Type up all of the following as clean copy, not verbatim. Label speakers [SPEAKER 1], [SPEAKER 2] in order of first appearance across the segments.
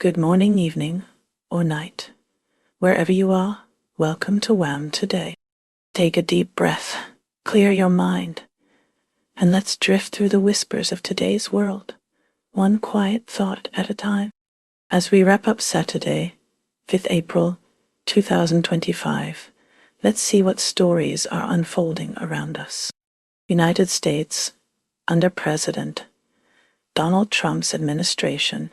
[SPEAKER 1] Good morning, evening, or night. Wherever you are, welcome to WHAM today. Take a deep breath, clear your mind, and let's drift through the whispers of today's world, one quiet thought at a time. As we wrap up Saturday, 5th April 2025, let's see what stories are unfolding around us. United States, under President Donald Trump's administration,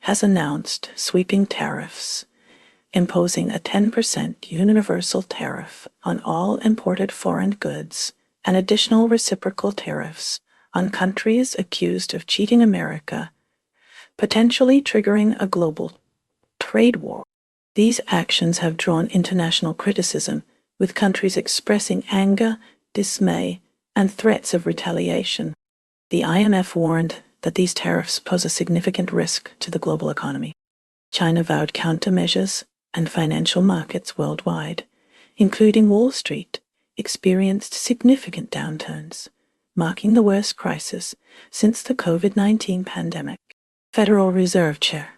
[SPEAKER 1] has announced sweeping tariffs, imposing a 10% universal tariff on all imported foreign goods and additional reciprocal tariffs on countries accused of cheating America, potentially triggering a global trade war. These actions have drawn international criticism, with countries expressing anger, dismay, and threats of retaliation. The IMF warned that these tariffs pose a significant risk to the global economy. China vowed countermeasures, and financial markets worldwide, including Wall Street, experienced significant downturns, marking the worst crisis since the COVID-19 pandemic. Federal Reserve Chair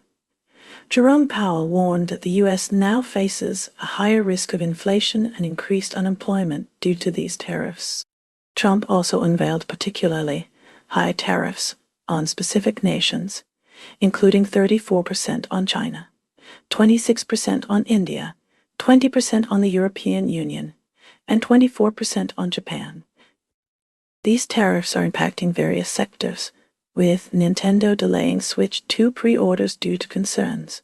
[SPEAKER 1] Jerome Powell warned that the U.S. now faces a higher risk of inflation and increased unemployment due to these tariffs. Trump also unveiled particularly high tariffs on specific nations, including 34% on China, 26% on India, 20% on the European Union, and 24% on Japan. These tariffs are impacting various sectors, with Nintendo delaying Switch 2 pre-orders due to concerns,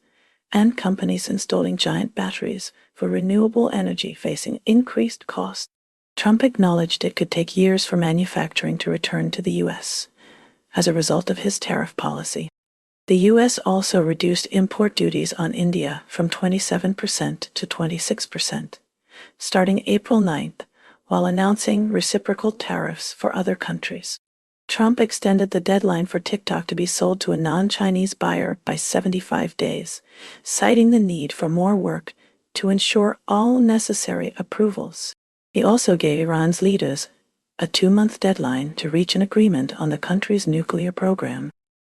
[SPEAKER 1] and companies installing giant batteries for renewable energy facing increased costs. Trump acknowledged it could take years for manufacturing to return to the U.S. as a result of his tariff policy. The U.S. also reduced import duties on India from 27% to 26%, starting April 9th, while announcing reciprocal tariffs for other countries. Trump extended the deadline for TikTok to be sold to a non-Chinese buyer by 75 days, citing the need for more work to ensure all necessary approvals. He also gave Iran's leaders a 2-month deadline to reach an agreement on the country's nuclear program.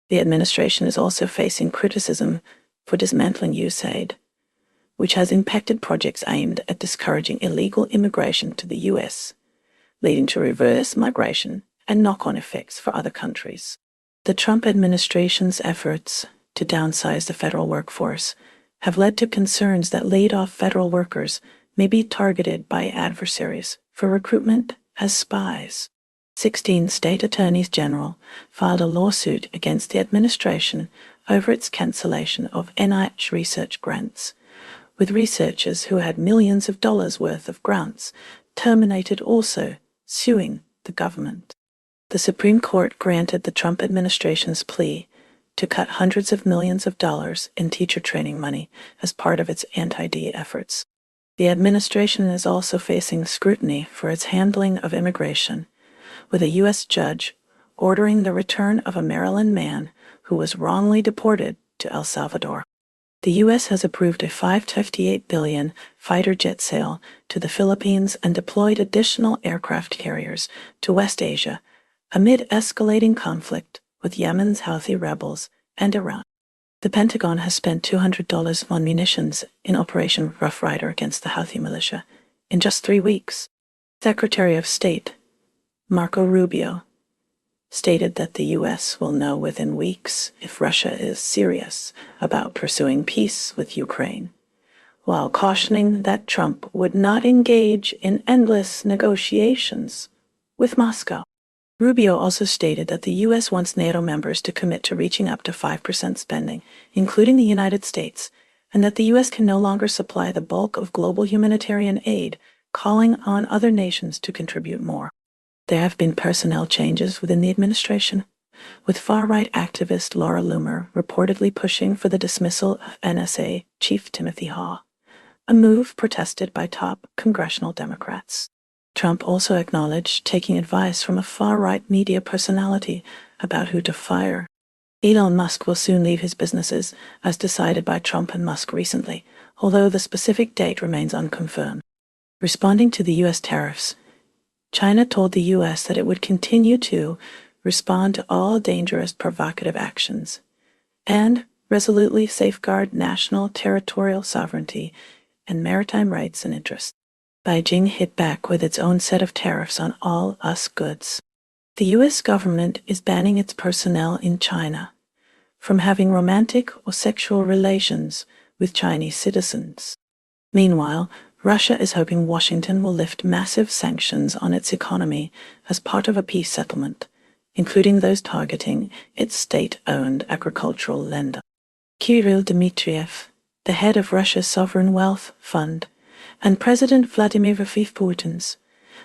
[SPEAKER 1] The administration is also facing criticism for dismantling USAID, which has impacted projects aimed at discouraging illegal immigration to the U.S., leading to reverse migration and knock-on effects for other countries. The Trump administration's efforts to downsize the federal workforce have led to concerns that laid-off federal workers may be targeted by adversaries for recruitment as spies. 16 state attorneys general filed a lawsuit against the administration over its cancellation of NIH research grants, with researchers who had millions of dollars worth of grants terminated also suing the government. The Supreme Court granted the Trump administration's plea to cut hundreds of millions of dollars in teacher training money as part of its anti-D efforts. The administration is also facing scrutiny for its handling of immigration, with a U.S. judge ordering the return of a Maryland man who was wrongly deported to El Salvador. The U.S. has approved a $558 billion fighter jet sale to the Philippines and deployed additional aircraft carriers to West Asia amid escalating conflict with Yemen's Houthi rebels and Iran. The Pentagon has spent $200 on munitions in Operation Rough Rider against the Houthi militia in just 3 weeks. Secretary of State Marco Rubio stated that the U.S. will know within weeks if Russia is serious about pursuing peace with Ukraine, while cautioning that Trump would not engage in endless negotiations with Moscow. Rubio also stated that the U.S. wants NATO members to commit to reaching up to 5% spending, including the United States, and that the U.S. can no longer supply the bulk of global humanitarian aid, calling on other nations to contribute more. There have been personnel changes within the administration, with far-right activist Laura Loomer reportedly pushing for the dismissal of NSA Chief Timothy Haw, a move protested by top congressional Democrats. Trump also acknowledged taking advice from a far-right media personality about who to fire. Elon Musk will soon leave his businesses, as decided by Trump and Musk recently, although the specific date remains unconfirmed. Responding to the U.S. tariffs, China told the U.S. that it would continue to respond to all dangerous provocative actions and resolutely safeguard national territorial sovereignty and maritime rights and interests. Beijing hit back with its own set of tariffs on all US goods. The U.S. government is banning its personnel in China from having romantic or sexual relations with Chinese citizens. Meanwhile, Russia is hoping Washington will lift massive sanctions on its economy as part of a peace settlement, including those targeting its state-owned agricultural lender. Kirill Dmitriev, the head of Russia's Sovereign Wealth Fund, and President Vladimir Putin's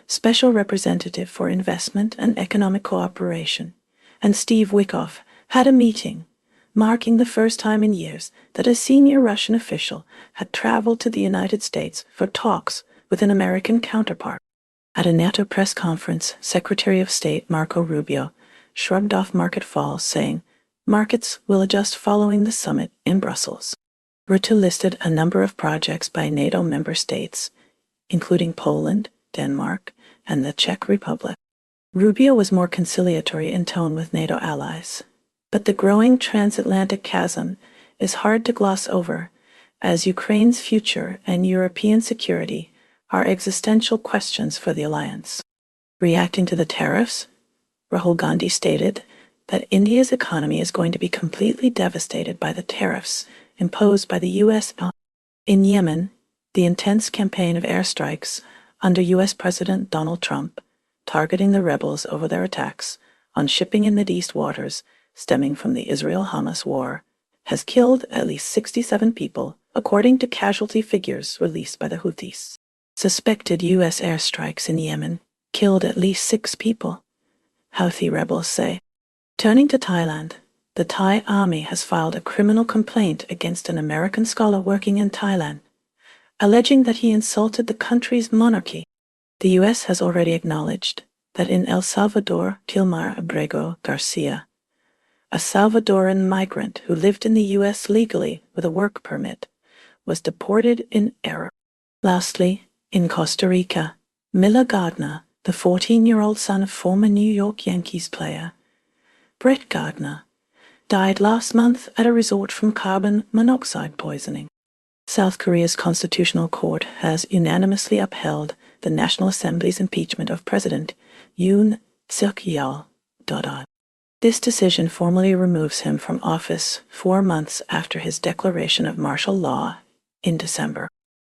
[SPEAKER 1] Special Representative for Investment and Economic Cooperation, and Steve Witkoff had a meeting, marking the first time in years that a senior Russian official had traveled to the United States for talks with an American counterpart. At a NATO press conference, Secretary of State Marco Rubio shrugged off market falls, saying, "Markets will adjust following the summit in Brussels." Rutte listed a number of projects by NATO member states, including Poland, Denmark, and the Czech Republic. Rubio was more conciliatory in tone with NATO allies, but the growing transatlantic chasm is hard to gloss over, as Ukraine's future and European security are existential questions for the alliance. Reacting to the tariffs, Rahul Gandhi stated that India's economy is going to be completely devastated by the tariffs imposed by the U.S. In Yemen, the intense campaign of airstrikes under U.S. President Donald Trump, targeting the rebels over their attacks on shipping in Mideast waters stemming from the Israel-Hamas war, has killed at least 67 people, according to casualty figures released by the Houthis. Suspected U.S. airstrikes in Yemen killed at least 6 people, Houthi rebels say. Turning to Thailand, the Thai army has filed a criminal complaint against an American scholar working in Thailand, alleging that he insulted the country's monarchy. The U.S. has already acknowledged that in El Salvador, Tilmar Abrego Garcia, a Salvadoran migrant who lived in the U.S. legally with a work permit, was deported in error. Lastly, in Costa Rica, Miller Gardner, the 14-year-old son of former New York Yankees player Brett Gardner, died last month at a resort from carbon monoxide poisoning. South Korea's Constitutional Court has unanimously upheld the National Assembly's impeachment of President Yoon Suk-yeol. This decision formally removes him from office 4 months after his declaration of martial law in December.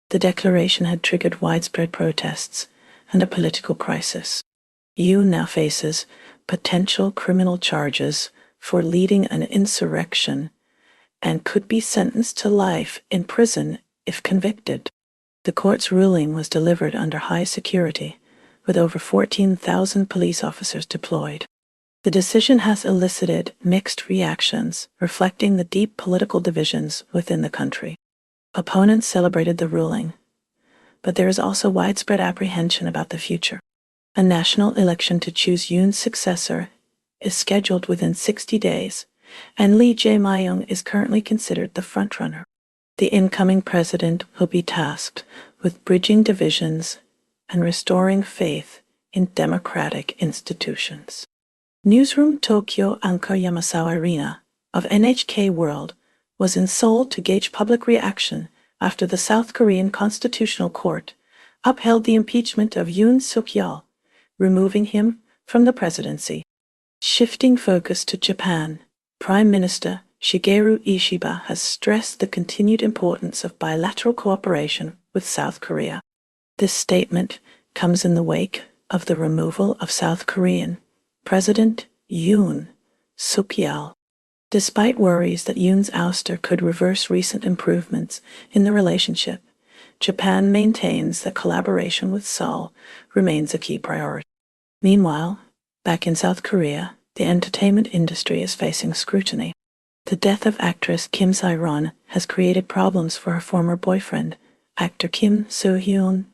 [SPEAKER 1] The declaration had triggered widespread protests and a political crisis. Yoon now faces potential criminal charges for leading an insurrection and could be sentenced to life in prison if convicted. The court's ruling was delivered under high security, with over 14,000 police officers deployed. The decision has elicited mixed reactions, reflecting the deep political divisions within the country. Opponents celebrated the ruling, but there is also widespread apprehension about the future. A national election to choose Yoon's successor is scheduled within 60 days, and Lee Jae-myung is currently considered the frontrunner. The incoming president will be tasked with bridging divisions and restoring faith in democratic institutions. Newsroom Tokyo anchor Yamasawa Arena of NHK World was in Seoul to gauge public reaction after the South Korean Constitutional Court upheld the impeachment of Yoon Suk-yeol, removing him from the presidency. Shifting focus to Japan, Prime Minister Shigeru Ishiba has stressed the continued importance of bilateral cooperation with South Korea. This statement comes in the wake of the removal of South Korean President Yoon Suk-yeol. Despite worries that Yoon's ouster could reverse recent improvements in the relationship, Japan maintains that collaboration with Seoul remains a key priority. Meanwhile, back in South Korea, the entertainment industry is facing scrutiny. The death of actress Kim Sae-ron has created problems for her former boyfriend, actor Kim Soo-hyun.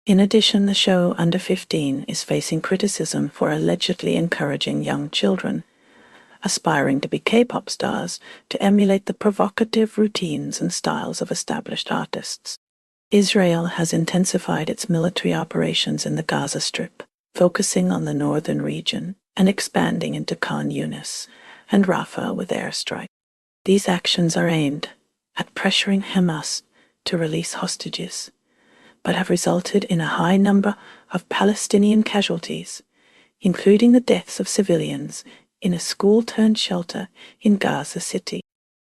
[SPEAKER 1] In addition, the show Under 15 is facing criticism for allegedly encouraging young children aspiring to be K-pop stars to emulate the provocative routines and styles of established artists. Israel has intensified its military operations in the Gaza Strip, focusing on the northern region and expanding into Khan Yunis and Rafah with airstrikes. These actions are aimed at pressuring Hamas to release hostages, but have resulted in a high number of Palestinian casualties, including the deaths of civilians in a school-turned-shelter in Gaza City.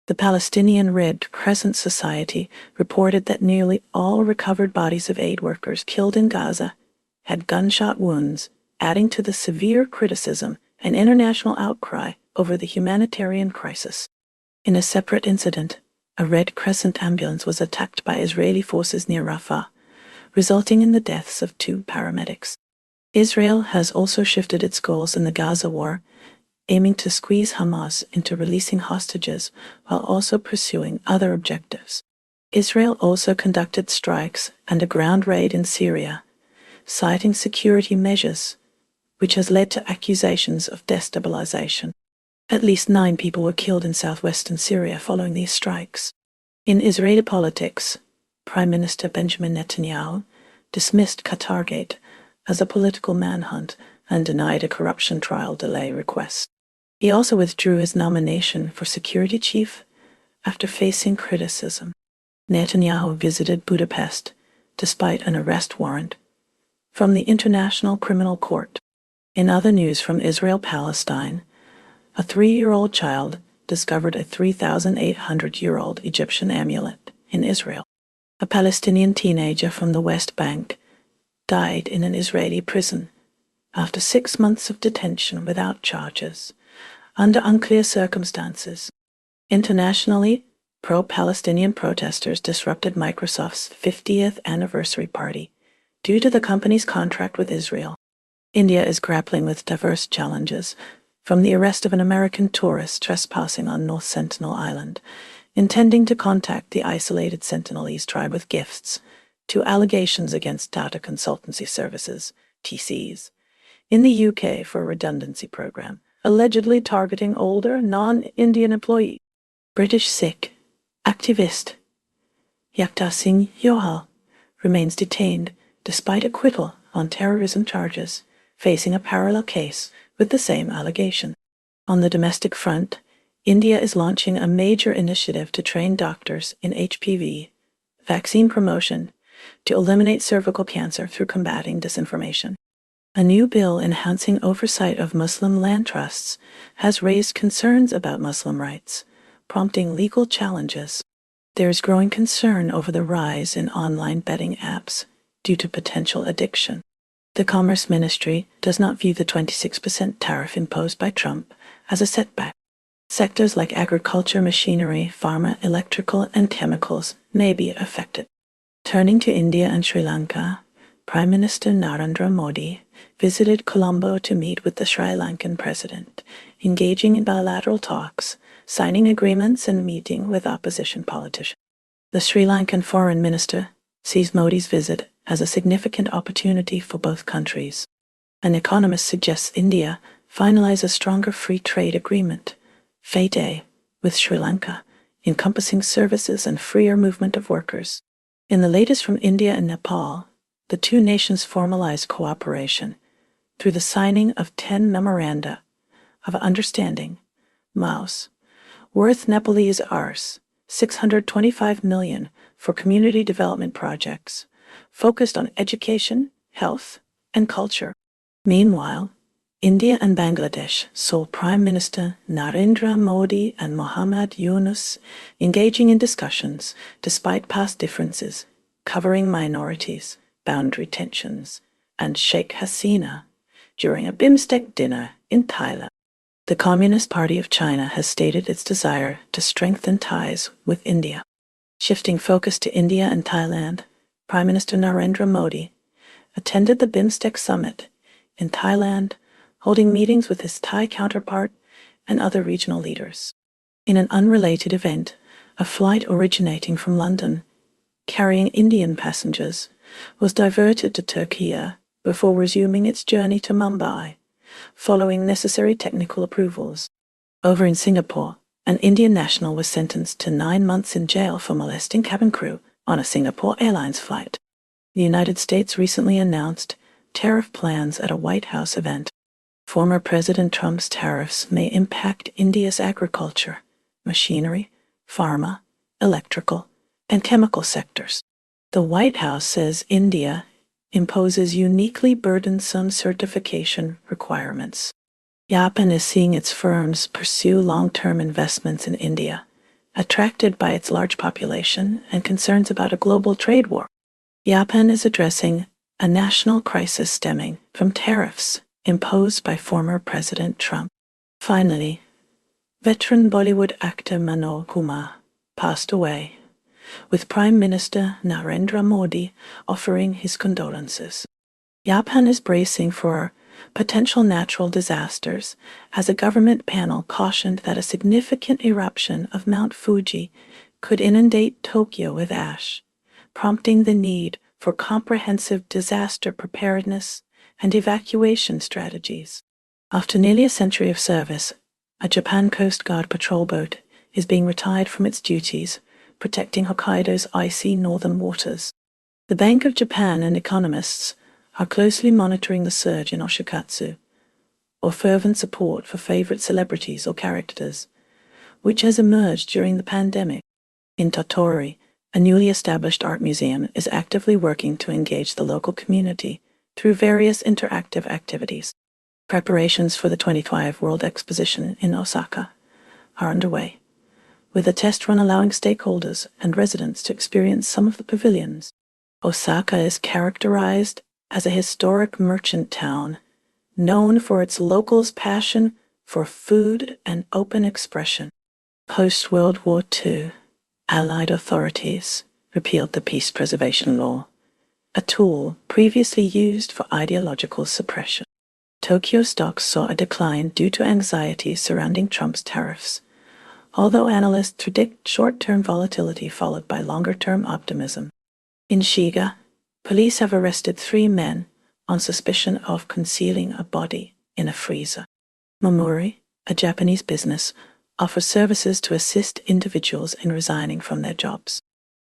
[SPEAKER 1] The Palestinian Red Crescent Society reported that nearly all recovered bodies of aid workers killed in Gaza had gunshot wounds, adding to the severe criticism and international outcry over the humanitarian crisis. In a separate incident, a Red Crescent ambulance was attacked by Israeli forces near Rafah, resulting in the deaths of 2 paramedics. Israel has also shifted its goals in the Gaza war, aiming to squeeze Hamas into releasing hostages while also pursuing other objectives. Israel also conducted strikes and a ground raid in Syria, citing security measures, which has led to accusations of destabilization. At least 9 people were killed in southwestern Syria following these strikes. In Israeli politics, Prime Minister Benjamin Netanyahu dismissed Qatargate as a political manhunt and denied a corruption trial delay request. He also withdrew his nomination for security chief after facing criticism. Netanyahu visited Budapest despite an arrest warrant from the International Criminal Court. In other news from Israel-Palestine, a 3-year-old child discovered a 3,800-year-old Egyptian amulet in Israel. A Palestinian teenager from the West Bank died in an Israeli prison after 6 months of detention without charges, under unclear circumstances. Internationally, pro-Palestinian protesters disrupted Microsoft's 50th anniversary party due to the company's contract with Israel. India is grappling with diverse challenges, from the arrest of an American tourist trespassing on North Sentinel Island, intending to contact the isolated Sentinelese tribe with gifts, to allegations against data consultancy services, TCs, in the UK for a redundancy program, allegedly targeting older, non-Indian employees. British Sikh activist Yakta Singh Johal remains detained despite acquittal on terrorism charges, facing a parallel case with the same allegation. On the domestic front, India is launching a major initiative to train doctors in HPV vaccine promotion to eliminate cervical cancer through combating disinformation. A new bill enhancing oversight of Muslim land trusts has raised concerns about Muslim rights, prompting legal challenges. There is growing concern over the rise in online betting apps due to potential addiction. The Commerce Ministry does not view the 26% tariff imposed by Trump as a setback. Sectors like agriculture, machinery, pharma, electrical, and chemicals may be affected. Turning to India and Sri Lanka, Prime Minister Narendra Modi visited Colombo to meet with the Sri Lankan president, engaging in bilateral talks, signing agreements, and meeting with opposition politicians. The Sri Lankan foreign minister sees Modi's visit as a significant opportunity for both countries. An economist suggests India finalize a stronger free trade agreement, FTA, with Sri Lanka, encompassing services and freer movement of workers. In the latest from India and Nepal, the 2 nations formalized cooperation through the signing of 10 memoranda of understanding, MOUs, worth Nepalese Rs. 625 million for community development projects focused on education, health, and culture. Meanwhile, India and Bangladesh saw Prime Minister Narendra Modi and Mohammad Yunus engaging in discussions despite past differences, covering minorities, boundary tensions, and Sheikh Hasina during a BIMSTEC dinner in Thailand. The Communist Party of China has stated its desire to strengthen ties with India. Shifting focus to India and Thailand, Prime Minister Narendra Modi attended the BIMSTEC summit in Thailand, holding meetings with his Thai counterpart and other regional leaders. In an unrelated event, a flight originating from London, carrying Indian passengers, was diverted to Turkey before resuming its journey to Mumbai, following necessary technical approvals. Over in Singapore, an Indian national was sentenced to 9 months in jail for molesting cabin crew on a Singapore Airlines flight. The United States recently announced tariff plans at a White House event. Former President Trump's tariffs may impact India's agriculture, machinery, pharma, electrical, and chemical sectors. The White House says India imposes uniquely burdensome certification requirements. Japan is seeing its firms pursue long-term investments in India, attracted by its large population and concerns about a global trade war. Japan is addressing a national crisis stemming from tariffs imposed by former President Trump. Finally, veteran Bollywood actor Manoj Kumar passed away, with Prime Minister Narendra Modi offering his condolences. Japan is bracing for potential natural disasters as a government panel cautioned that a significant eruption of Mount Fuji could inundate Tokyo with ash, prompting the need for comprehensive disaster preparedness and evacuation strategies. After nearly a century of service, a Japan Coast Guard patrol boat is being retired from its duties, protecting Hokkaido's icy northern waters. The Bank of Japan and economists are closely monitoring the surge in oshikatsu, or fervent support for favorite celebrities or characters, which has emerged during the pandemic. In Tottori, a newly established art museum is actively working to engage the local community through various interactive activities. Preparations for the 2025 World Exposition in Osaka are underway, with a test run allowing stakeholders and residents to experience some of the pavilions. Osaka is characterized as a historic merchant town, known for its locals' passion for food and open expression. Post-World War II, Allied authorities repealed the Peace Preservation Law, a tool previously used for ideological suppression. Tokyo stocks saw a decline due to anxiety surrounding Trump's tariffs, although analysts predict short-term volatility followed by longer-term optimism. In Shiga, police have arrested 3 men on suspicion of concealing a body in a freezer. Momori, a Japanese business, offers services to assist individuals in resigning from their jobs.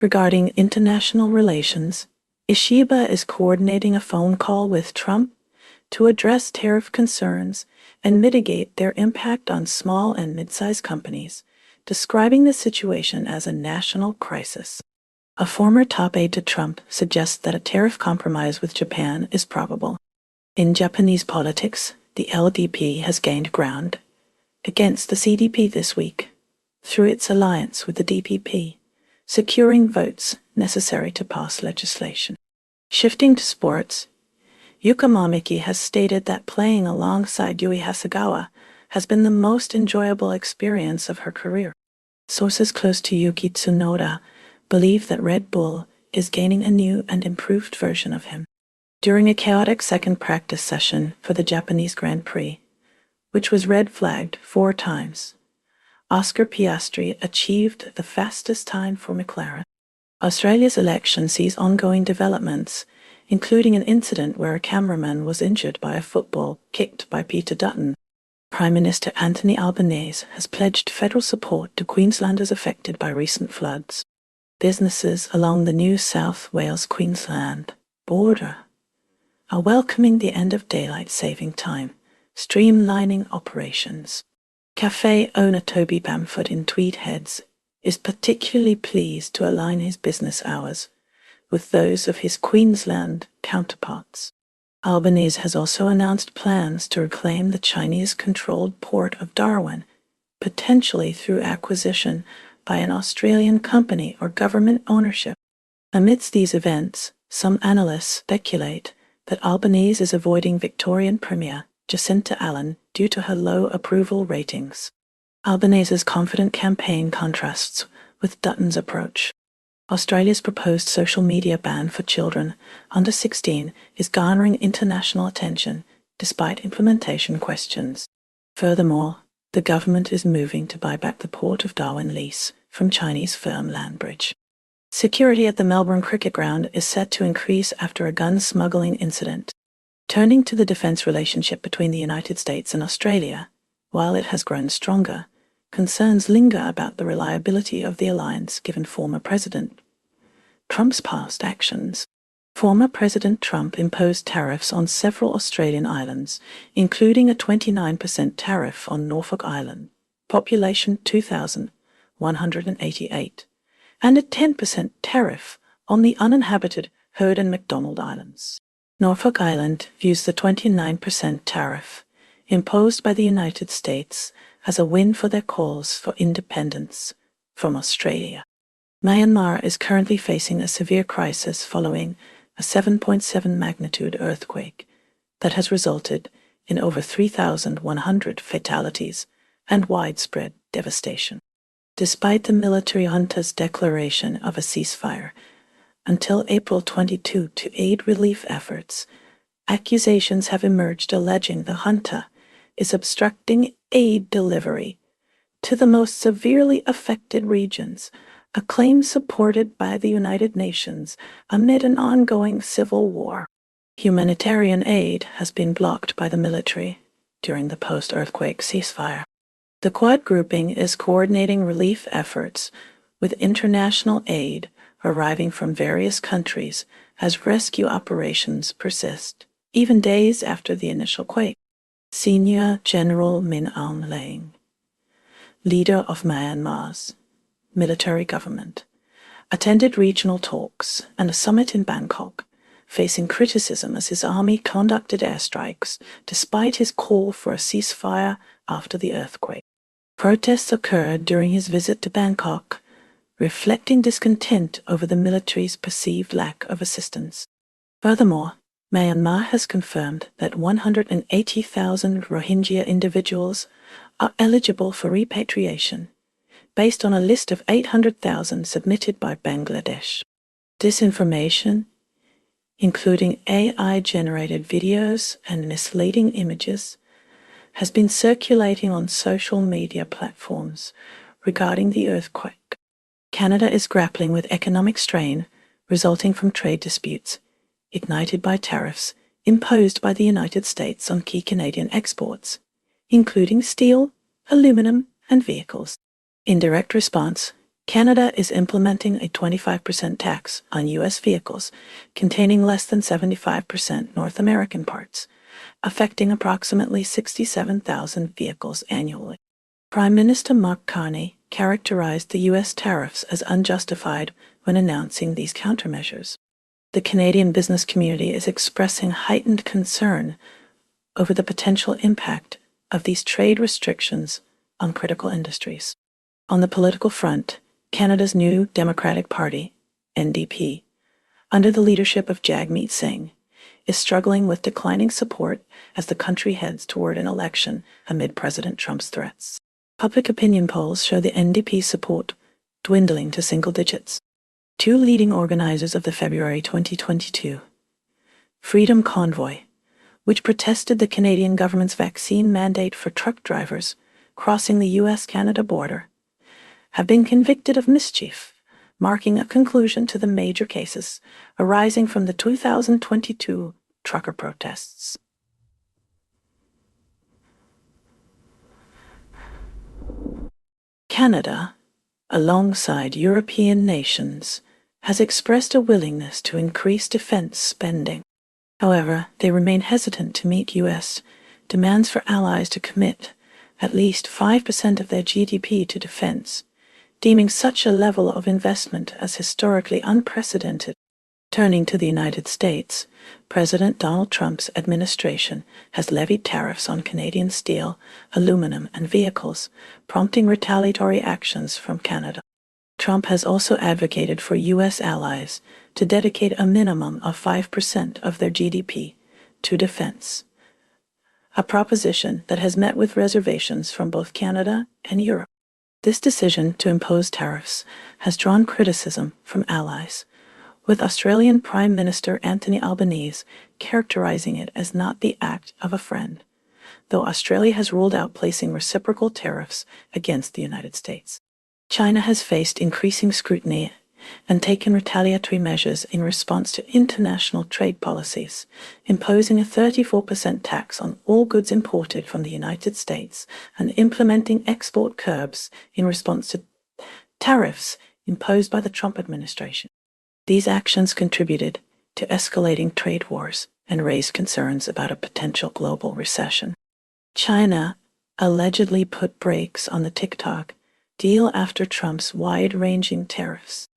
[SPEAKER 1] Regarding international relations, Ishiba is coordinating a phone call with Trump to address tariff concerns and mitigate their impact on small and mid-sized companies, describing the situation as a national crisis. A former top aide to Trump suggests that a tariff compromise with Japan is probable. In Japanese politics, the LDP has gained ground against the CDP this week through its alliance with the DPP, securing votes necessary to pass legislation. Shifting to sports, Yuka Mamiki has stated that playing alongside Yui Hasegawa has been the most enjoyable experience of her career. Sources close to Yuki Tsunoda believe that Red Bull is gaining a new and improved version of him. During a chaotic second practice session for the Japanese Grand Prix, which was red-flagged 4 times, Oscar Piastri achieved the fastest time for McLaren. Australia's election sees ongoing developments, including an incident where a cameraman was injured by a football kicked by Peter Dutton. Prime Minister Anthony Albanese has pledged federal support to Queenslanders affected by recent floods. Businesses along the New South Wales-Queensland border are welcoming the end of daylight saving time, streamlining operations. Cafe owner Toby Bamford in Tweed Heads is particularly pleased to align his business hours with those of his Queensland counterparts. Albanese has also announced plans to reclaim the Chinese-controlled port of Darwin, potentially through acquisition by an Australian company or government ownership. Amidst these events, some analysts speculate that Albanese is avoiding Victorian Premier Jacinta Allen due to her low approval ratings. Albanese's confident campaign contrasts with Dutton's approach. Australia's proposed social media ban for children under 16 is garnering international attention despite implementation questions. Furthermore, the government is moving to buy back the Port of Darwin lease from Chinese firm Landbridge. Security at the Melbourne Cricket Ground is set to increase after a gun smuggling incident. Turning to the defence relationship between the United States and Australia, while it has grown stronger, concerns linger about the reliability of the alliance given former President Trump's past actions. Former President Trump imposed tariffs on several Australian islands, including a 29% tariff on Norfolk Island, population 2,000, 188, and a 10% tariff on the uninhabited Heard and McDonald Islands. Norfolk Island views the 29% tariff imposed by the United States as a win for their cause for independence from Australia. Myanmar is currently facing a severe crisis following a 7.7 magnitude earthquake that has resulted in over 3,100 fatalities and widespread devastation. Despite the military junta's declaration of a ceasefire until April 22 to aid relief efforts, accusations have emerged alleging the junta is obstructing aid delivery to the most severely affected regions, a claim supported by the United Nations amid an ongoing civil war. Humanitarian aid has been blocked by the military during the post-earthquake ceasefire. The Quad grouping is coordinating relief efforts with international aid arriving from various countries as rescue operations persist, even days after the initial quake. Senior General Min Aung Hlaing, leader of Myanmar's military government, attended regional talks and a summit in Bangkok, facing criticism as his army conducted airstrikes despite his call for a ceasefire after the earthquake. Protests occurred during his visit to Bangkok, reflecting discontent over the military's perceived lack of assistance. Furthermore, Myanmar has confirmed that 180,000 Rohingya individuals are eligible for repatriation, based on a list of 800,000 submitted by Bangladesh. Disinformation, including AI-generated videos and misleading images, has been circulating on social media platforms regarding the earthquake. Canada is grappling with economic strain resulting from trade disputes ignited by tariffs imposed by the United States on key Canadian exports, including steel, aluminum, and vehicles. In direct response, Canada is implementing a 25% tax on U.S. vehicles containing less than 75% North American parts, affecting approximately 67,000 vehicles annually. Prime Minister Mark Carney characterized the U.S. tariffs as unjustified when announcing these countermeasures. The Canadian business community is expressing heightened concern over the potential impact of these trade restrictions on critical industries. On the political front, Canada's new Democratic Party, NDP, under the leadership of Jagmeet Singh, is struggling with declining support as the country heads toward an election amid President Trump's threats. Public opinion polls show the NDP support dwindling to single digits. Two leading organizers of the February 2022 Freedom Convoy, which protested the Canadian government's vaccine mandate for truck drivers crossing the U.S.-Canada border, have been convicted of mischief, marking a conclusion to the major cases arising from the 2022 trucker protests. Canada, alongside European nations, has expressed a willingness to increase defense spending. However, they remain hesitant to meet U.S. demands for allies to commit at least 5% of their GDP to defense, deeming such a level of investment as historically unprecedented. Turning to the United States, President Donald Trump's administration has levied tariffs on Canadian steel, aluminum, and vehicles, prompting retaliatory actions from Canada. Trump has also advocated for U.S. allies to dedicate a minimum of 5% of their GDP to defense, a proposition that has met with reservations from both Canada and Europe. This decision to impose tariffs has drawn criticism from allies, with Australian Prime Minister Anthony Albanese characterizing it as not the act of a friend, though Australia has ruled out placing reciprocal tariffs against the United States. China has faced increasing scrutiny and taken retaliatory measures in response to international trade policies, imposing a 34% tax on all goods imported from the United States and implementing export curbs in response to tariffs imposed by the Trump administration. These actions contributed to escalating trade wars and raised concerns about a potential global recession. China allegedly put brakes on the TikTok deal after Trump's wide-ranging tariffs.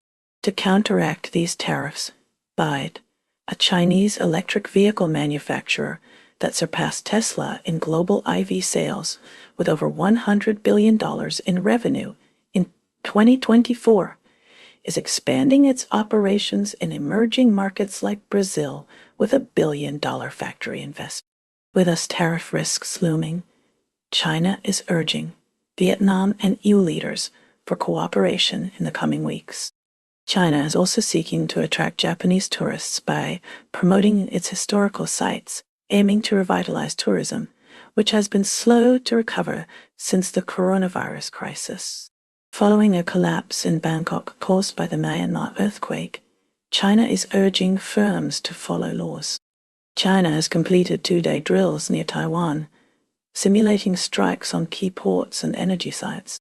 [SPEAKER 1] To counteract these tariffs, Brewed, a Chinese electric vehicle manufacturer that surpassed Tesla in global IV sales with over $100 billion in revenue in 2024, is expanding its operations in emerging markets like Brazil with a billion-dollar factory investment. With us tariff risks looming, China is urging Vietnam and EU leaders for cooperation in the coming weeks. China is also seeking to attract Japanese tourists by promoting its historical sites, aiming to revitalize tourism, which has been slow to recover since the coronavirus crisis. Following a collapse in Bangkok caused by the Myanmar earthquake, China is urging firms to follow laws. China has completed 2-day drills near Taiwan, simulating strikes on key ports and energy sites.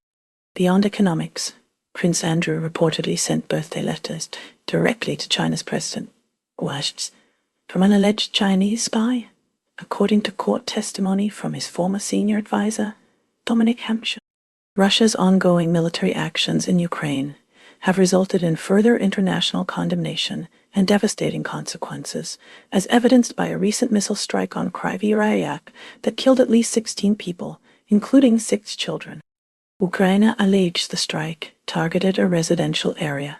[SPEAKER 1] Beyond economics, Prince Andrew reportedly sent birthday letters directly to China's president, from an alleged Chinese spy, according to court testimony from his former senior advisor, Dominic Hampshire. Russia's ongoing military actions in Ukraine have resulted in further international condemnation and devastating consequences, as evidenced by a recent missile strike on Kryvyi Rih that killed at least 16 people, including 6 children. Ukraine alleged the strike targeted a residential area,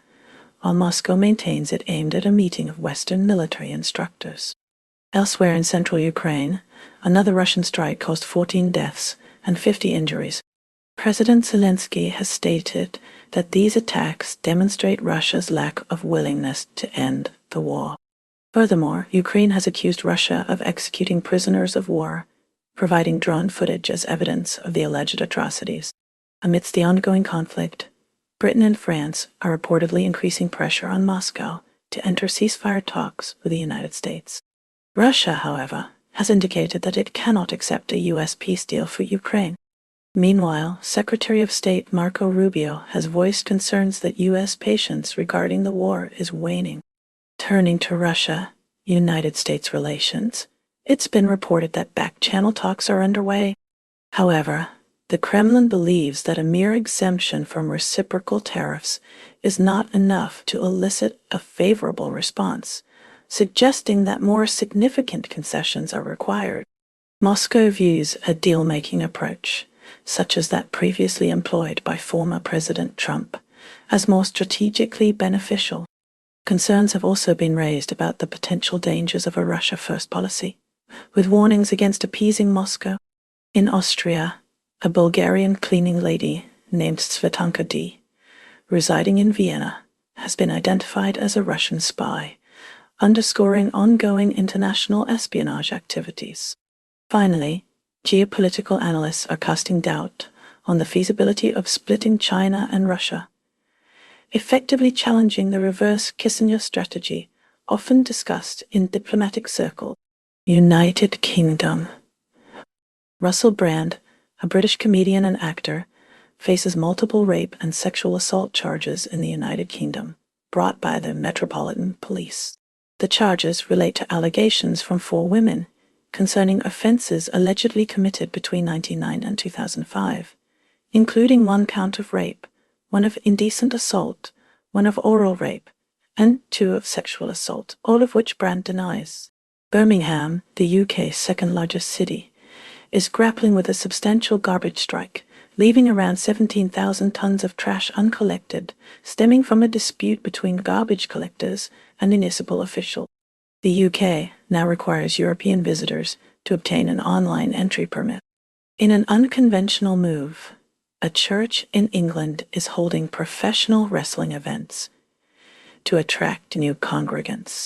[SPEAKER 1] while Moscow maintains it aimed at a meeting of Western military instructors. Elsewhere in central Ukraine, another Russian strike caused 14 deaths and 50 injuries. President Zelensky has stated that these attacks demonstrate Russia's lack of willingness to end the war. Furthermore, Ukraine has accused Russia of executing prisoners of war, providing drone footage as evidence of the alleged atrocities. Amidst the ongoing conflict, Britain and France are reportedly increasing pressure on Moscow to enter ceasefire talks with the United States. Russia, however, has indicated that it cannot accept a U.S. peace deal for Ukraine. Meanwhile, Secretary of State Marco Rubio has voiced concerns that U.S. patience regarding the war is waning. Turning to Russia-United States relations, it's been reported that back-channel talks are underway. However, the Kremlin believes that a mere exemption from reciprocal tariffs is not enough to elicit a favorable response, suggesting that more significant concessions are required. Moscow views a deal-making approach, such as that previously employed by former President Trump, as more strategically beneficial. Concerns have also been raised about the potential dangers of a Russia-first policy, with warnings against appeasing Moscow. In Austria, a Bulgarian cleaning lady named Svetanka D., residing in Vienna, has been identified as a Russian spy, underscoring ongoing international espionage activities. Finally, geopolitical analysts are casting doubt on the feasibility of splitting China and Russia, effectively challenging the reverse Kissinger strategy often discussed in diplomatic circles. United Kingdom. Russell Brand, a British comedian and actor, faces multiple rape and sexual assault charges in the United Kingdom, brought by the Metropolitan Police. The charges relate to allegations from 4 women concerning offenses allegedly committed between 1999 and 2005, including 1 count of rape, 1 of indecent assault, 1 of oral rape, and 2 of sexual assault, all of which Brand denies. Birmingham, the UK's second-largest city, is grappling with a substantial garbage strike, leaving around 17,000 tons of trash uncollected, stemming from a dispute between garbage collectors and municipal officials. The UK now requires European visitors to obtain an online entry permit. In an unconventional move, a church in England is holding professional wrestling events to attract new congregants.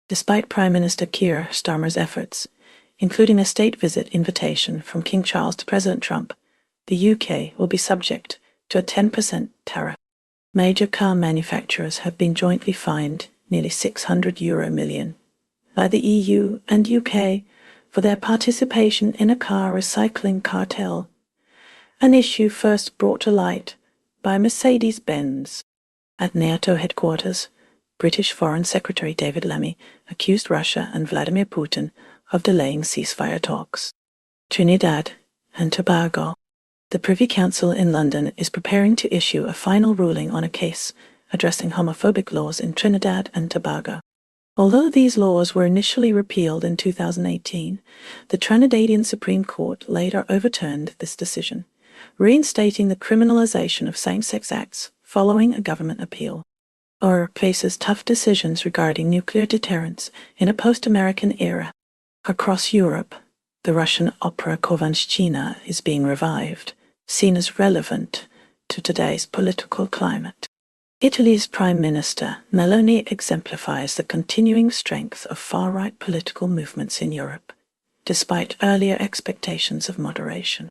[SPEAKER 1] Despite Prime Minister Keir Starmer's efforts, including a state visit invitation from King Charles to President Trump, the UK will be subject to a 10% tariff. Major car manufacturers have been jointly fined nearly €600 million by the EU and UK for their participation in a car recycling cartel, an issue first brought to light by Mercedes-Benz. At NATO headquarters, British Foreign Secretary David Lammy accused Russia and Vladimir Putin of delaying ceasefire talks. Trinidad and Tobago. The Privy Council in London is preparing to issue a final ruling on a case addressing homophobic laws in Trinidad and Tobago. Although these laws were initially repealed in 2018, the Trinidadian Supreme Court later overturned this decision, reinstating the criminalization of same-sex acts following a government appeal. Or faces tough decisions regarding nuclear deterrence in a post-American era. Across Europe, the Russian opera Kovanshchina is being revived, seen as relevant to today's political climate. Italy's Prime Minister Meloni exemplifies the continuing strength of far-right political movements in Europe, despite earlier expectations of moderation.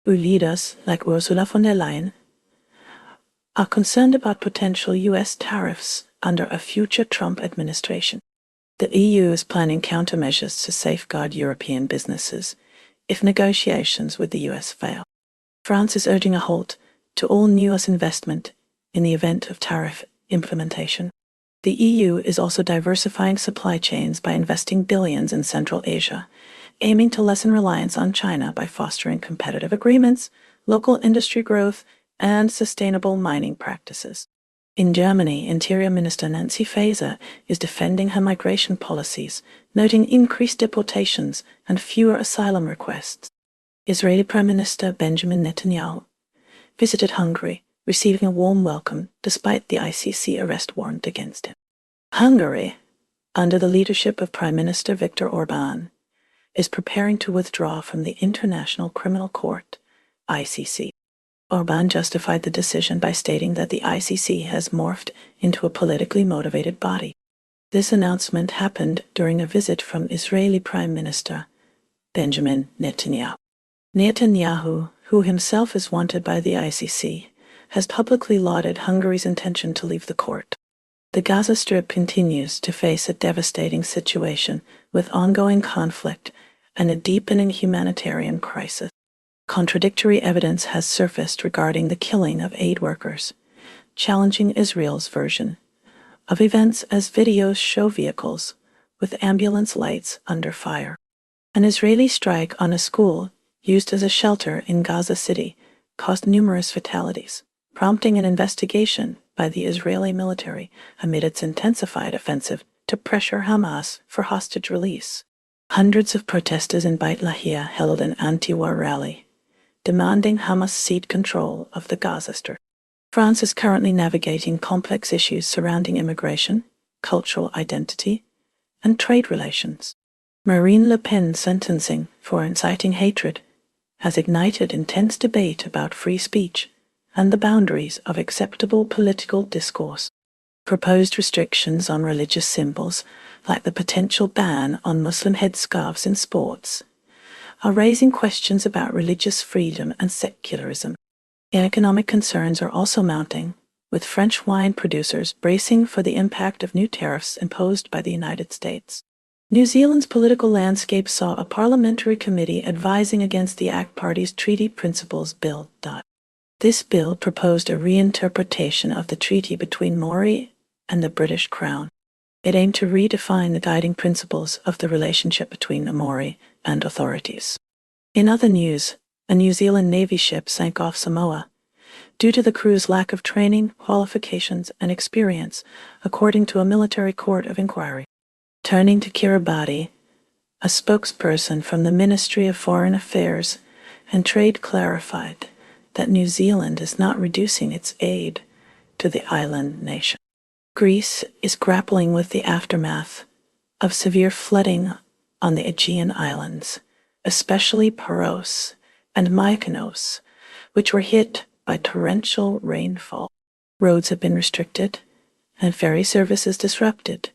[SPEAKER 1] Leaders like Ursula von der Leyen are concerned about potential U.S. tariffs under a future Trump administration. The EU is planning countermeasures to safeguard European businesses if negotiations with the U.S. fail. France is urging a halt to all new U.S. investment in the event of tariff implementation. The EU is also diversifying supply chains by investing billions in Central Asia, aiming to lessen reliance on China by fostering competitive agreements, local industry growth, and sustainable mining practices. In Germany, Interior Minister Nancy Faeser is defending her migration policies, noting increased deportations and fewer asylum requests. Israeli Prime Minister Benjamin Netanyahu visited Hungary, receiving a warm welcome despite the ICC arrest warrant against him. Hungary, under the leadership of Prime Minister Viktor Orbán, is preparing to withdraw from the International Criminal Court, ICC. Orbán justified the decision by stating that the ICC has morphed into a politically motivated body. This announcement happened during a visit from Israeli Prime Minister Benjamin Netanyahu. Netanyahu, who himself is wanted by the ICC, has publicly lauded Hungary's intention to leave the court. The Gaza Strip continues to face a devastating situation with ongoing conflict and a deepening humanitarian crisis. Contradictory evidence has surfaced regarding the killing of aid workers, challenging Israel's version of events as videos show vehicles with ambulance lights under fire. An Israeli strike on a school used as a shelter in Gaza City caused numerous fatalities, prompting an investigation by the Israeli military amid its intensified offensive to pressure Hamas for hostage release. Hundreds of protesters in Beit Lahia held an anti-war rally, demanding Hamas cede control of the Gaza Strip. France is currently navigating complex issues surrounding immigration, cultural identity, and trade relations. Marine Le Pen's sentencing for inciting hatred has ignited intense debate about free speech and the boundaries of acceptable political discourse. Proposed restrictions on religious symbols, like the potential ban on Muslim headscarves in sports, are raising questions about religious freedom and secularism. Economic concerns are also mounting, with French wine producers bracing for the impact of new tariffs imposed by the United States. New Zealand's political landscape saw a parliamentary committee advising against the ACT Party's Treaty Principles Bill. This bill proposed a reinterpretation of the treaty between Maori and the British Crown. It aimed to redefine the guiding principles of the relationship between the Maori and authorities. In other news, a New Zealand Navy ship sank off Samoa due to the crew's lack of training, qualifications, and experience, according to a military court of inquiry. Turning to Kiribati, a spokesperson from the Ministry of Foreign Affairs and Trade clarified that New Zealand is not reducing its aid to the island nation. Greece is grappling with the aftermath of severe flooding on the Aegean Islands, especially Paros and Mykonos, which were hit by torrential rainfall. Roads have been restricted and ferry services disrupted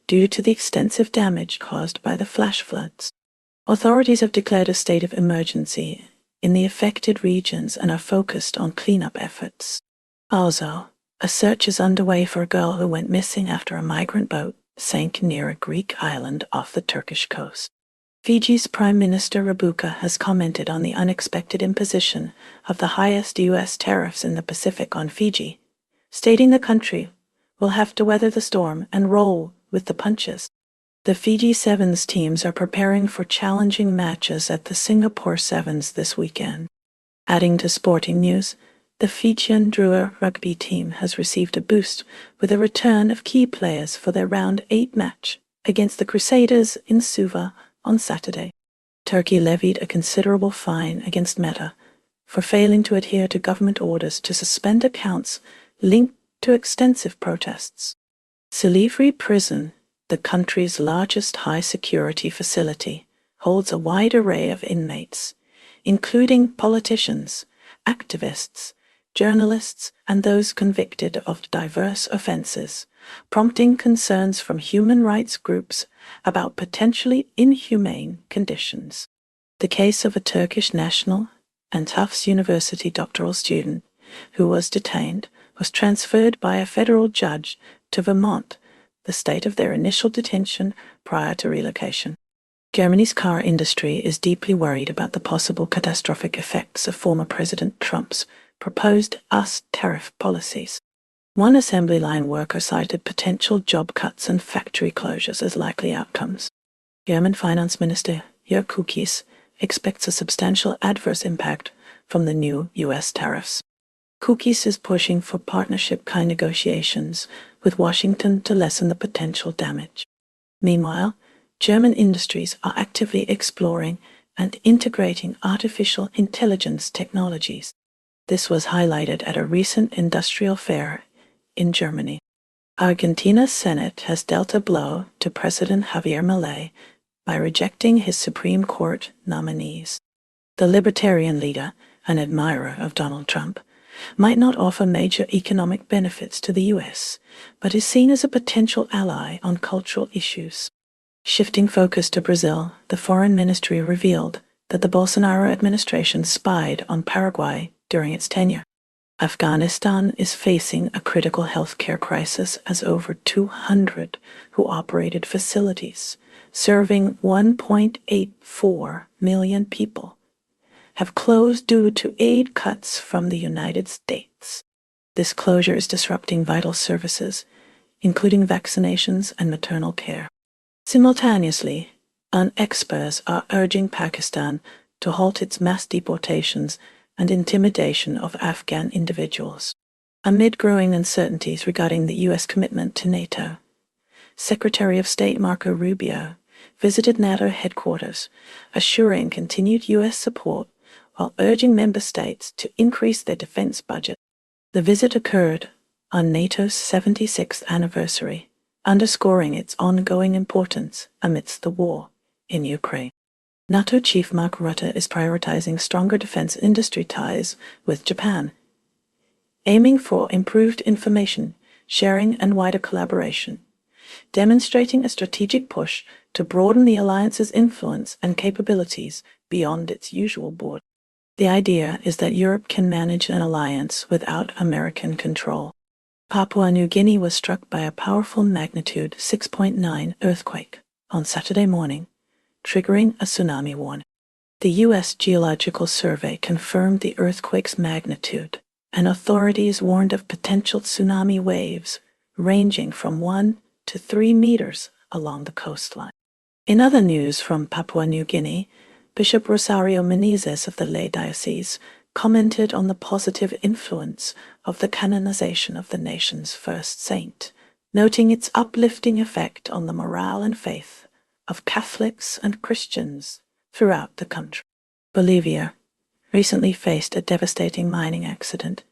[SPEAKER 1] due to the extensive damage caused by the flash floods. Authorities have declared a state of emergency in the affected regions and are focused on cleanup efforts. Also, a search is underway for a girl who went missing after a migrant boat sank near a Greek island off the Turkish coast. Fiji's Prime Minister Rabuka has commented on the unexpected imposition of the highest U.S. tariffs in the Pacific on Fiji, stating the country will have to weather the storm and roll with the punches. The Fiji Sevens teams are preparing for challenging matches at the Singapore Sevens this weekend. Adding to sporting news, the Fijian Drua rugby team has received a boost with the return of key players for their Round 8 match against the Crusaders in Suva on Saturday. Turkey levied a considerable fine against Meta for failing to adhere to government orders to suspend accounts linked to extensive protests. Silivri Prison, the country's largest high-security facility, holds a wide array of inmates, including politicians, activists, journalists, and those convicted of diverse offenses, prompting concerns from human rights groups about potentially inhumane conditions. The case of a Turkish national and Tufts University doctoral student who was detained was transferred by a federal judge to Vermont, the state of their initial detention prior to relocation. Germany's car industry is deeply worried about the possible catastrophic effects of former President Trump's proposed US tariff policies. One assembly line worker cited potential job cuts and factory closures as likely outcomes. German Finance Minister Jörg Kukis expects a substantial adverse impact from the new U.S. tariffs. Kukis is pushing for partnership-kind negotiations with Washington to lessen the potential damage. Meanwhile, German industries are actively exploring and integrating artificial intelligence technologies. This was highlighted at a recent industrial fair in Germany. Argentina's Senate has dealt a blow to President Javier Milei by rejecting his Supreme Court nominees. The Libertarian leader, an admirer of Donald Trump, might not offer major economic benefits to the U.S., but is seen as a potential ally on cultural issues. Shifting focus to Brazil, the foreign ministry revealed that the Bolsonaro administration spied on Paraguay during its tenure. Afghanistan is facing a critical healthcare crisis as over 200 who operated facilities serving 1.84 million people have closed due to aid cuts from the United States. This closure is disrupting vital services, including vaccinations and maternal care. Simultaneously, experts are urging Pakistan to halt its mass deportations and intimidation of Afghan individuals. Amid growing uncertainties regarding the U.S. commitment to NATO, Secretary of State Marco Rubio visited NATO headquarters, assuring continued U.S. support while urging member states to increase their defense budget. The visit occurred on NATO's 76th anniversary, underscoring its ongoing importance amidst the war in Ukraine. NATO Chief Mark Rutte is prioritizing stronger defense industry ties with Japan, aiming for improved information sharing and wider collaboration, demonstrating a strategic push to broaden the alliance's influence and capabilities beyond its usual borders. The idea is that Europe can manage an alliance without American control. Papua New Guinea was struck by a powerful magnitude 6.9 earthquake on Saturday morning, triggering a tsunami warning. The U.S. Geological Survey confirmed the earthquake's magnitude, and authorities warned of potential tsunami waves ranging from 1 to 3 meters along the coastline. In other news from Papua New Guinea, Bishop Rosario Menezes of the Lay Diocese commented on the positive influence of the canonization of the nation's first saint, noting its uplifting effect on the morale and faith of Catholics and Christians throughout the country. Bolivia recently faced a devastating mining accident,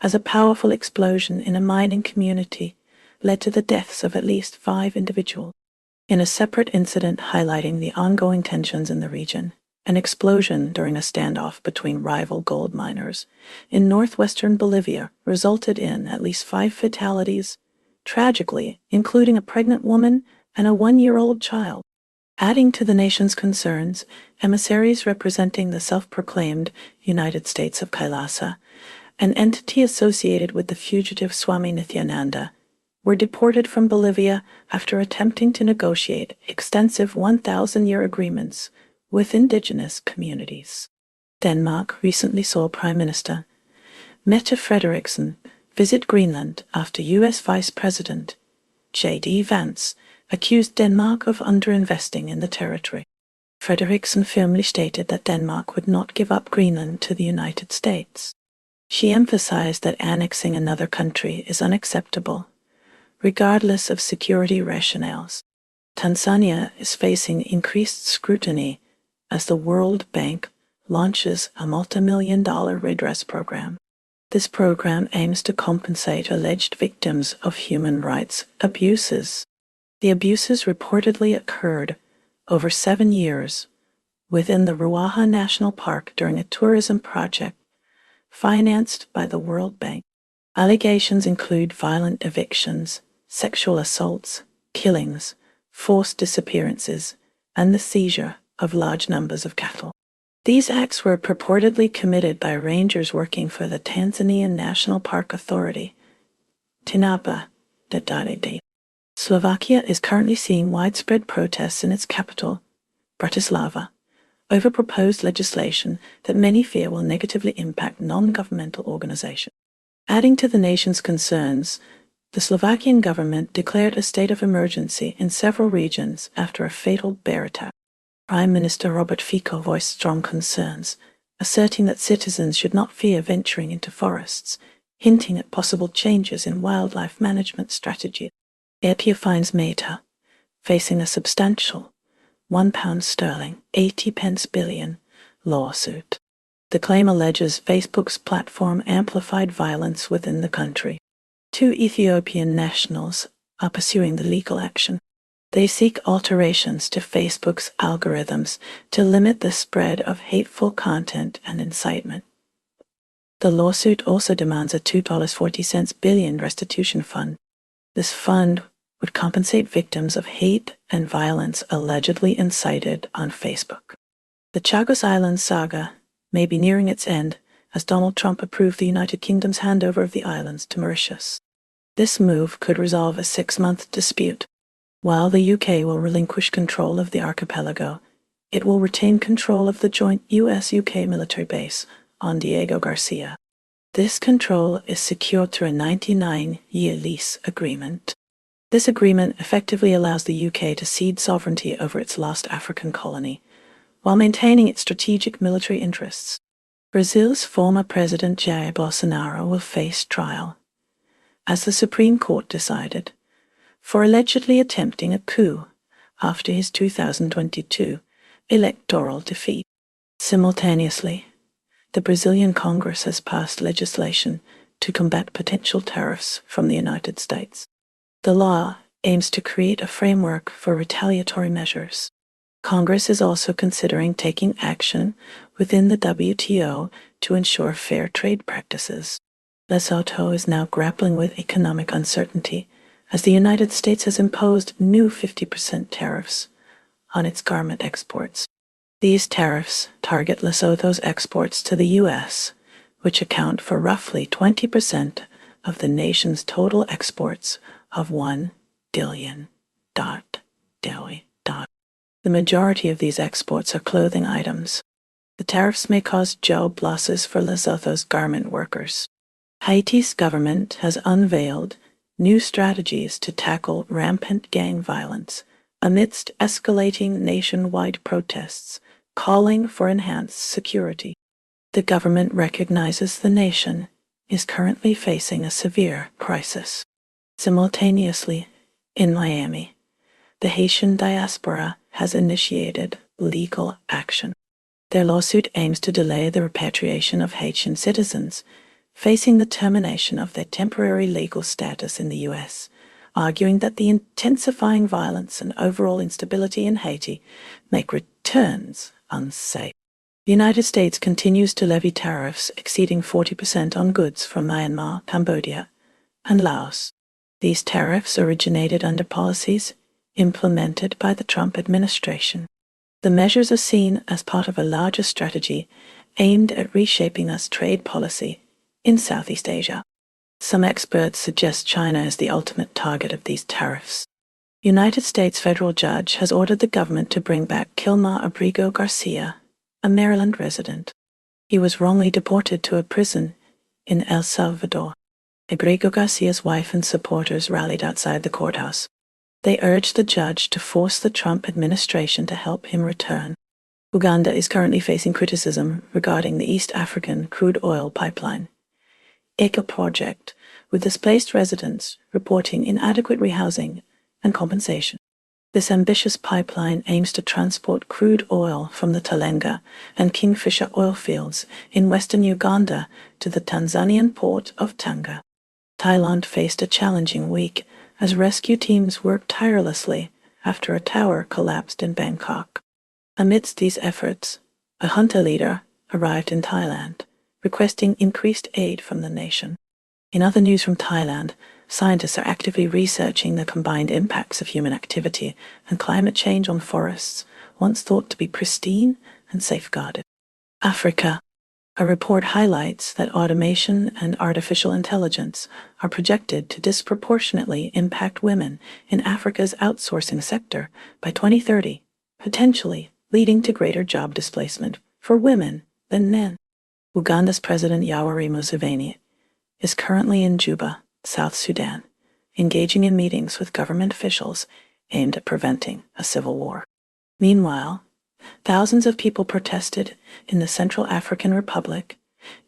[SPEAKER 1] as a powerful explosion in a mining community led to the deaths of at least 5 individuals. In a separate incident highlighting the ongoing tensions in the region, an explosion during a standoff between rival gold miners in northwestern Bolivia resulted in at least 5 fatalities, tragically including a pregnant woman and a 1-year-old child. Adding to the nation's concerns, emissaries representing the self-proclaimed United States of Kailasa, an entity associated with the fugitive Swami Nityananda, were deported from Bolivia after attempting to negotiate extensive 1,000-year agreements with indigenous communities. Denmark recently saw Prime Minister Mette Frederiksen visit Greenland after U.S. Vice President J.D. Vance accused Denmark of underinvesting in the territory. Frederiksen firmly stated that Denmark would not give up Greenland to the United States. She emphasized that annexing another country is unacceptable, regardless of security rationales. Tanzania is facing increased scrutiny as the World Bank launches a multi-million-dollar redress program. This program aims to compensate alleged victims of human rights abuses. The abuses reportedly occurred over 7 years within the Ruaha National Park during a tourism project financed by the World Bank. Allegations include violent evictions, sexual assaults, killings, forced disappearances, and the seizure of large numbers of cattle. These acts were purportedly committed by rangers working for the Tanzanian National Park Authority, TNAPA, Dadadede. Slovakia is currently seeing widespread protests in its capital, Bratislava, over proposed legislation that many fear will negatively impact non-governmental organizations. Adding to the nation's concerns, the Slovakian government declared a state of emergency in several regions after a fatal bear attack. Prime Minister Robert Fico voiced strong concerns, asserting that citizens should not fear venturing into forests, hinting at possible changes in wildlife management strategy. Apia finds Meta, facing a substantial £1 80 billion lawsuit. The claim alleges Facebook's platform amplified violence within the country. 2 Ethiopian nationals are pursuing the legal action. They seek alterations to Facebook's algorithms to limit the spread of hateful content and incitement. The lawsuit also demands a $2.40 billion restitution fund. This fund would compensate victims of hate and violence allegedly incited on Facebook. The Chagos Islands saga may be nearing its end as Donald Trump approved the United Kingdom's handover of the islands to Mauritius. This move could resolve a 6-month dispute. While the UK will relinquish control of the archipelago, it will retain control of the joint US-UK military base on Diego Garcia. This control is secured through a 99-year lease agreement. This agreement effectively allows the UK to cede sovereignty over its lost African colony, while maintaining its strategic military interests. Brazil's former president Jair Bolsonaro will face trial, as the Supreme Court decided, for allegedly attempting a coup after his 2022 electoral defeat. Simultaneously, the Brazilian Congress has passed legislation to combat potential tariffs from the United States. The law aims to create a framework for retaliatory measures. Congress is also considering taking action within the WTO to ensure fair trade practices. Lesotho is now grappling with economic uncertainty as the United States has imposed new 50% tariffs on its garment exports. These tariffs target Lesotho's exports to the U.S., which account for roughly 20% of the nation's total exports of $1 billion. The majority of these exports are clothing items. The tariffs may cause job losses for Lesotho's garment workers. Haiti's government has unveiled new strategies to tackle rampant gang violence amidst escalating nationwide protests calling for enhanced security. The government recognizes the nation is currently facing a severe crisis. Simultaneously, in Miami, the Haitian diaspora has initiated legal action. Their lawsuit aims to delay the repatriation of Haitian citizens facing the termination of their temporary legal status in the U.S., arguing that the intensifying violence and overall instability in Haiti make returns unsafe. The United States continues to levy tariffs exceeding 40% on goods from Myanmar, Cambodia, and Laos. These tariffs originated under policies implemented by the Trump administration. The measures are seen as part of a larger strategy aimed at reshaping U.S. trade policy in Southeast Asia. Some experts suggest China is the ultimate target of these tariffs. United States federal judge has ordered the government to bring back Kilmar Abrigo Garcia, a Maryland resident. He was wrongly deported to a prison in El Salvador. Abrigo Garcia's wife and supporters rallied outside the courthouse. They urged the judge to force the Trump administration to help him return. Uganda is currently facing criticism regarding the East African crude oil pipeline ECA project, with displaced residents reporting inadequate rehousing and compensation. This ambitious pipeline aims to transport crude oil from the Talenga and Kingfisher oil fields in western Uganda to the Tanzanian port of Tanga. Thailand faced a challenging week as rescue teams worked tirelessly after a tower collapsed in Bangkok. Amidst these efforts, a junta leader arrived in Thailand, requesting increased aid from the nation. In other news from Thailand, scientists are actively researching the combined impacts of human activity and climate change on forests, once thought to be pristine and safeguarded. Africa. A report highlights that automation and artificial intelligence are projected to disproportionately impact women in Africa's outsourcing sector by 2030, potentially leading to greater job displacement for women than men. Uganda's President Yoweri Museveni is currently in Juba, South Sudan, engaging in meetings with government officials aimed at preventing a civil war. Meanwhile, thousands of people protested in the Central African Republic,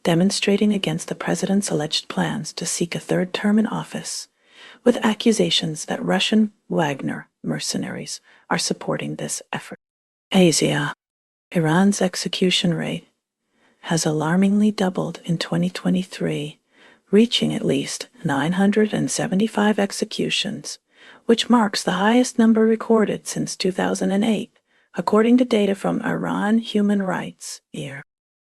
[SPEAKER 1] demonstrating against the president's alleged plans to seek a third term in office, with accusations that Russian Wagner mercenaries are supporting this effort. Asia. Iran's execution rate has alarmingly doubled in 2023, reaching at least 975 executions, which marks the highest number recorded since 2008, according to data from Iran Human Rights Year.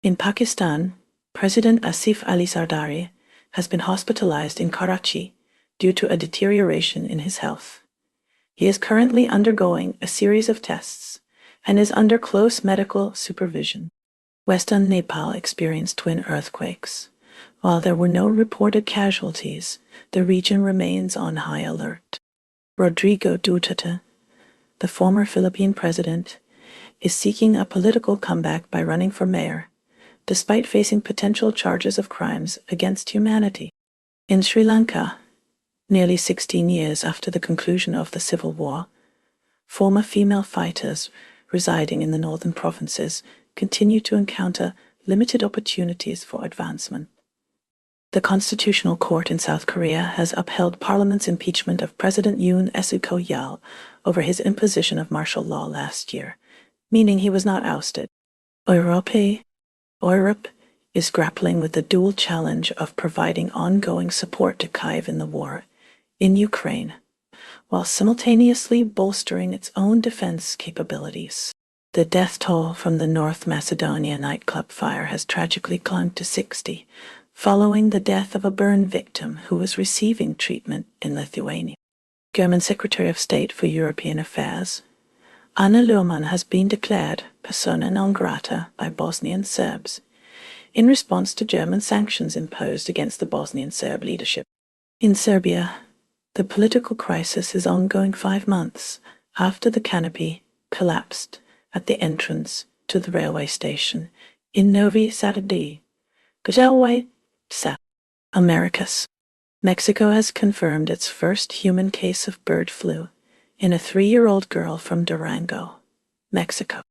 [SPEAKER 1] In Pakistan, President Asif Ali Zardari has been hospitalized in Karachi due to a deterioration in his health. He is currently undergoing a series of tests and is under close medical supervision. Western Nepal experienced twin earthquakes. While there were no reported casualties, the region remains on high alert. Rodrigo Duterte, the former Philippine president, is seeking a political comeback by running for mayor, despite facing potential charges of crimes against humanity. In Sri Lanka, nearly 16 years after the conclusion of the civil war, former female fighters residing in the northern provinces continue to encounter limited opportunities for advancement. The Constitutional Court in South Korea has upheld Parliament's impeachment of President Yoon Suk-yeol over his imposition of martial law last year, meaning he was not ousted. Europe is grappling with the dual challenge of providing ongoing support to Kyiv in the war in Ukraine, while simultaneously bolstering its own defense capabilities. The death toll from the North Macedonia nightclub fire has tragically climbed to 60, following the death of a burn victim who was receiving treatment in Lithuania. German Secretary of State for European Affairs, Anna Lohmann, has been declared persona non grata by Bosnian Serbs in response to German sanctions imposed against the Bosnian Serb leadership. In Serbia, the political crisis is ongoing 5 months after the canopy collapsed at the entrance to the railway station in Novi Sad. Americas. Mexico has confirmed its first human case of bird flu in a 3-year-old girl from Durango, Mexico.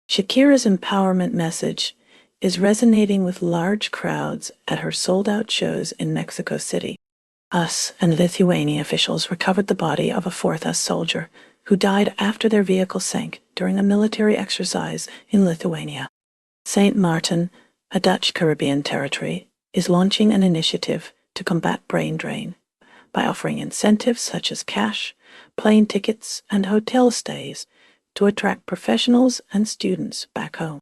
[SPEAKER 1] Shakira's empowerment message is resonating with large crowds at her sold-out shows in Mexico City. US and Lithuania officials recovered the body of a 4th US soldier who died after their vehicle sank during a military exercise in Lithuania. St. Martin, a Dutch Caribbean territory, is launching an initiative to combat brain drain by offering incentives such as cash, plane tickets, and hotel stays to attract professionals and students back home.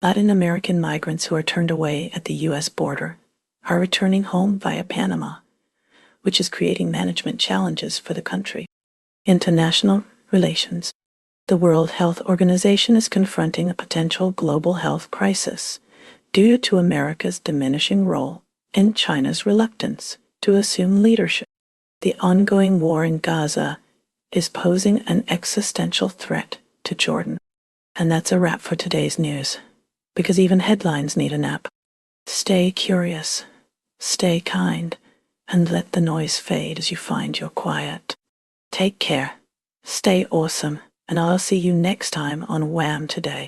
[SPEAKER 1] Latin American migrants who are turned away at the U.S. border are returning home via Panama, which is creating management challenges for the country. International relations. The World Health Organization is confronting a potential global health crisis due to America's diminishing role and China's reluctance to assume leadership. The ongoing war in Gaza is posing an existential threat to Jordan. And that's a wrap for today's news, because even headlines need a nap. Stay curious, stay kind, and let the noise fade as you find your quiet. Take care, stay awesome, and I'll see you next time on WHAM Today.